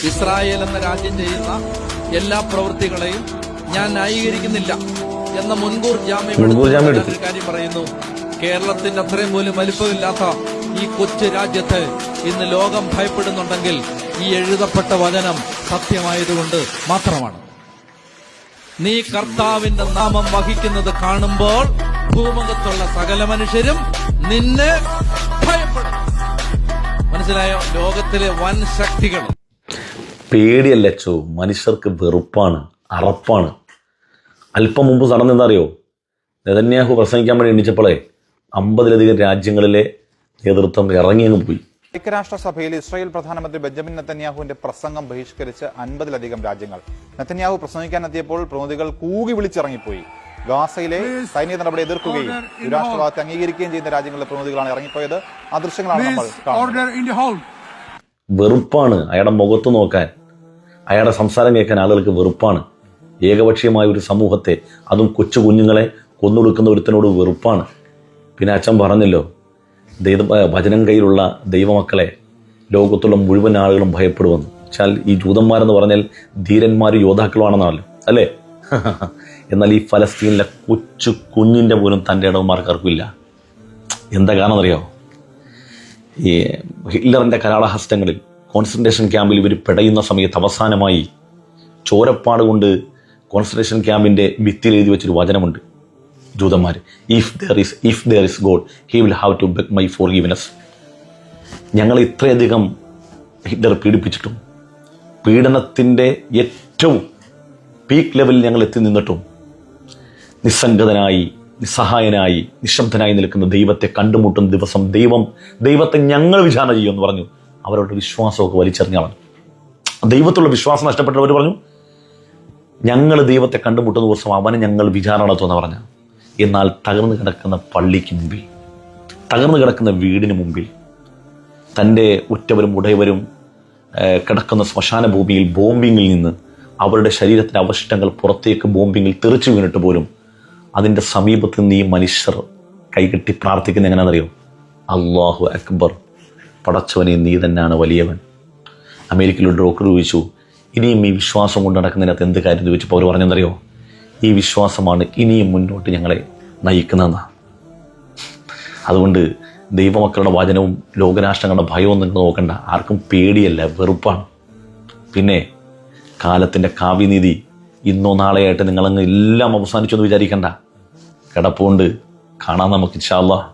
Israel എന്ന രാജ്യം ചെയ്യുന്ന എല്ലാ പ്രവൃത്തികളെയും ഞാൻ ന്യായീകരിക്കുന്നില്ല എന്ന മുൻകൂർ ജാമ്യം ഒരു കാര്യം പറയുന്നു. കേരളത്തിന്റെ അത്രയും പോലും വലിപ്പമില്ലാത്ത ഈ കൊച്ചു രാജ്യത്ത് ഇന്ന് ലോകം ഭയപ്പെടുന്നുണ്ടെങ്കിൽ ഈ എഴുതപ്പെട്ട വചനം സത്യമായതുകൊണ്ട് മാത്രമാണ്. നീ കർത്താവിന്റെ നാമം വഹിക്കുന്നത് കാണുമ്പോൾ ഭൂമുഖത്തുള്ള സകല മനുഷ്യരും നിന്നെ ഭയപ്പെടും. മനസ്സിലായോ? ലോകത്തിലെ വൻ ശക്തികൾ പേടിയല്ലോ, മനുഷ്യർക്ക് വെറുപ്പാണ്, അറപ്പാണ്. അല്പം മുമ്പ് നടന്നെന്താറിയോ? നെതന്യാഹു പ്രസംഗിക്കാൻ വേണ്ടി എണ്ണിച്ചപ്പോഴേ 50-ലധികം രാജ്യങ്ങളിലെ നേതൃത്വം ഇറങ്ങിയങ്ങ് പോയി. ഐക്യരാഷ്ട്രസഭയിൽ ഇസ്രായേൽ പ്രധാനമന്ത്രി ബെഞ്ചമിൻ നെതന്യാഹുവിന്റെ പ്രസംഗം ബഹിഷ്കരിച്ച് 50-ലധികം രാജ്യങ്ങൾ. നെതന്യാഹു പ്രസംഗിക്കാനെത്തിയപ്പോൾ പ്രതിനിധികൾ കൂകി വിളിച്ചിറങ്ങിപ്പോയി. ഗാസയിലെ സൈനിക നടപടി എതിർക്കുകയും രാഷ്ട്രവാദത്തെ അംഗീകരിക്കുകയും ചെയ്യുന്ന രാജ്യങ്ങളിലെ പ്രതിനിധികളാണ് ഇറങ്ങിപ്പോയത്. ആ ദൃശ്യങ്ങളാണ് നമ്മൾ കാണുന്നത്. വെറുപ്പാണ് അയാളുടെ മുഖത്ത് നോക്കാൻ, അയാളുടെ സംസാരം കേൾക്കാൻ ആളുകൾക്ക് വെറുപ്പാണ്. ഏകപക്ഷീയമായ ഒരു സമൂഹത്തെ, അതും കൊച്ചു കുഞ്ഞുങ്ങളെ കൊന്നൊടുക്കുന്ന ഒരുത്തനോട് വെറുപ്പാണ്. പിന്നെ അച്ഛൻ പറഞ്ഞല്ലോ, വചനം കയ്യിലുള്ള ദൈവമക്കളെ ലോകത്തുള്ള മുഴുവൻ ആളുകളും ഭയപ്പെടുമെന്ന് വെച്ചാൽ ഈ ജൂതന്മാരെന്ന് പറഞ്ഞാൽ ധീരന്മാരും യോദ്ധാക്കളുമാണെന്നാണല്ലോ അല്ലേ? എന്നാൽ ഈ ഫലസ്തീനിലെ കൊച്ചു കുഞ്ഞിൻ്റെ പോലും തൻ്റെ ഇടവന്മാർക്കാർക്കും ഇല്ല. എന്താ കാരണം അറിയോ? ഈ ഹിറ്റ്ലറിൻ്റെ കരാളഹസ്തങ്ങളിൽ കോൺസെൻട്രേഷൻ ക്യാമ്പിൽ ഇവർ പിടയുന്ന സമയത്ത് അവസാനമായി ചോരപ്പാട് കൊണ്ട് കോൺസെൻട്രേഷൻ ക്യാമ്പിൻ്റെ ഭിത്തിയിൽ എഴുതി വെച്ചൊരു വചനമുണ്ട്. ജൂതന്മാർ, if there is God he will have to beg my forgiveness. ഞങ്ങൾ ഇത്രയധികം ഹിറ്റ്ലർ പീഡിപ്പിച്ചിട്ടും പീഡനത്തിൻ്റെ ഏറ്റവും പീക്ക് ലെവലിൽ ഞങ്ങൾ എത്തി നിന്നിട്ടും നിസ്സംഗതനായി, നിസ്സഹായനായി, നിശബ്ദനായി നിൽക്കുന്ന ദൈവത്തെ കണ്ടുമുട്ടുന്ന ദിവസം ദൈവത്തെ ഞങ്ങൾ വിചാരണ ചെയ്യുമെന്ന് പറഞ്ഞു. അവരുടെ വിശ്വാസമൊക്കെ വലിച്ചെറിഞ്ഞാണ്. ദൈവത്തിലുള്ള വിശ്വാസം നഷ്ടപ്പെട്ടവർ പറഞ്ഞു, ഞങ്ങൾ ദൈവത്തെ കണ്ടുമുട്ടുന്ന ദിവസം അവനെ ഞങ്ങൾ വിചാരണ നടത്തുമെന്ന് പറഞ്ഞ. എന്നാൽ തകർന്നു കിടക്കുന്ന പള്ളിക്ക് മുമ്പിൽ, തകർന്നു കിടക്കുന്ന വീടിന് മുമ്പിൽ, തൻ്റെ ഉറ്റവരും ഉടയവരും കിടക്കുന്ന ശ്മശാന ഭൂമിയിൽ ബോംബിങ്ങിൽ നിന്ന് അവരുടെ ശരീരത്തിൻ്റെ അവശിഷ്ടങ്ങൾ പുറത്തേക്ക് ബോംബിങ്ങിൽ തെറിച്ചു വീണിട്ട് പോലും അതിൻ്റെ സമീപത്ത് നിന്ന് ഈ മനുഷ്യർ കൈകെട്ടി പ്രാർത്ഥിക്കുന്ന എങ്ങനെയാണെന്നറിയോ? അല്ലാഹു അക്ബർ, പടച്ചവനെ നീ തന്നെയാണ് വലിയവൻ. അമേരിക്കയിലൊരു ഡോക്ടർ ചോദിച്ചു, ഇനിയും ഈ വിശ്വാസം കൊണ്ട് നടക്കുന്നതിനകത്ത് എന്ത് കാര്യം ചോദിച്ചപ്പോൾ അവർ പറഞ്ഞെന്നറിയോ? ഈ വിശ്വാസമാണ് ഇനിയും മുന്നോട്ട് ഞങ്ങളെ നയിക്കുന്നതെന്നാണ്. അതുകൊണ്ട് ദൈവമക്കളുടെ വചനവും ലോകരാഷ്ട്രങ്ങളുടെ ഭയവും നിങ്ങൾ നോക്കണ്ട. ആർക്കും പേടിയല്ല, വെറുപ്പാണ്. പിന്നെ കാലത്തിൻ്റെ കാവ്യനീതി ഇന്നോ നാളെയായിട്ട് നിങ്ങളങ്ങ് എല്ലാം അവസാനിച്ചെന്ന് വിചാരിക്കണ്ട. കിടപ്പുണ്ട്, കാണാം നമുക്ക് ഇൻഷാ അല്ലാഹ്.